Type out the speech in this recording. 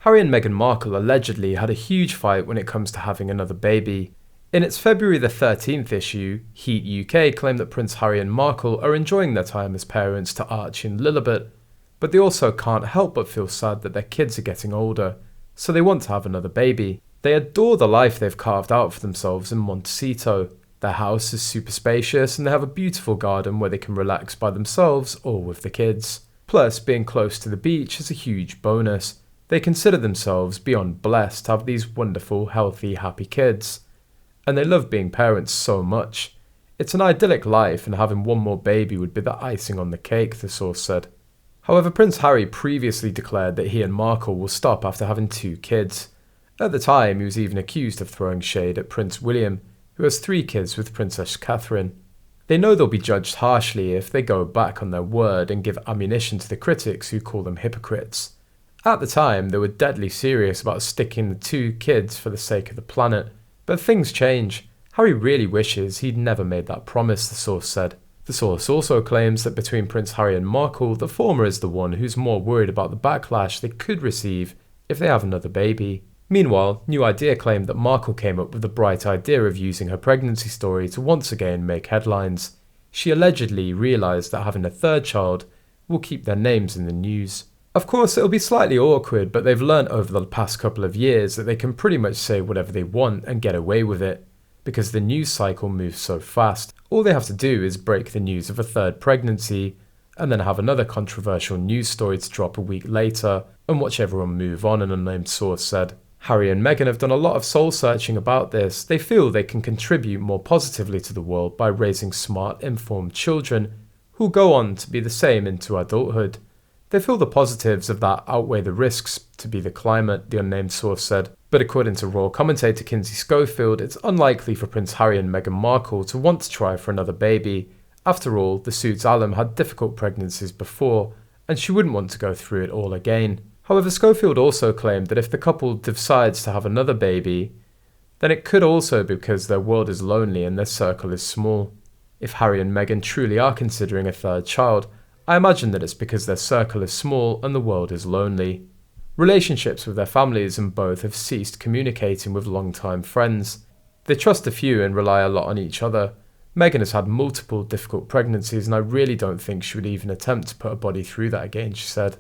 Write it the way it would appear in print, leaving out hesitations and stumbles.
Harry and Meghan Markle allegedly had a huge fight when it comes to having another baby. In its February the 13th issue, Heat UK claimed that Prince Harry and Markle are enjoying their time as parents to Archie and Lilibet, but they also can't help but feel sad that their kids are getting older, so they want to have another baby. They adore the life they've carved out for themselves in Montecito. Their house is super spacious and they have a beautiful garden where they can relax by themselves or with the kids. Plus, being close to the beach is a huge bonus. They consider themselves beyond blessed to have these wonderful, healthy, happy kids. And they love being parents so much. It's an idyllic life and having one more baby would be the icing on the cake, the source said. However, Prince Harry previously declared that he and Markle will stop after having 2 kids. At the time, he was even accused of throwing shade at Prince William, who has 3 kids with Princess Catherine. They know they'll be judged harshly if they go back on their word and give ammunition to the critics who call them hypocrites. At the time, they were deadly serious about sticking the 2 kids for the sake of the planet. But things change. Harry really wishes he'd never made that promise, the source said. The source also claims that between Prince Harry and Markle, the former is the one who's more worried about the backlash they could receive if they have another baby. Meanwhile, New Idea claimed that Markle came up with the bright idea of using her pregnancy story to once again make headlines. She allegedly realised that having a 3rd child will keep their names in the news. Of course, it'll be slightly awkward, but they've learnt over the past couple of years that they can pretty much say whatever they want and get away with it. Because the news cycle moves so fast, all they have to do is break the news of a 3rd pregnancy, and then have another controversial news story to drop a week later, and watch everyone move on, an unnamed source said. Harry and Meghan have done a lot of soul-searching about this. They feel they can contribute more positively to the world by raising smart, informed children who'll go on to be the same into adulthood. They feel the positives of that outweigh the risks to be the climate, the unnamed source said. But according to royal commentator Kinsey Schofield, it's unlikely for Prince Harry and Meghan Markle to want to try for another baby. After all, the suit's alum had difficult pregnancies before, and she wouldn't want to go through it all again. However, Schofield also claimed that if the couple decides to have another baby, then it could also be because their world is lonely and their circle is small. If Harry and Meghan truly are considering a 3rd child, I imagine that it's because their circle is small and the world is lonely. Relationships with their families and both have ceased communicating with long-time friends. They trust a few and rely a lot on each other. Meghan has had multiple difficult pregnancies and I really don't think she would even attempt to put her body through that again, she said.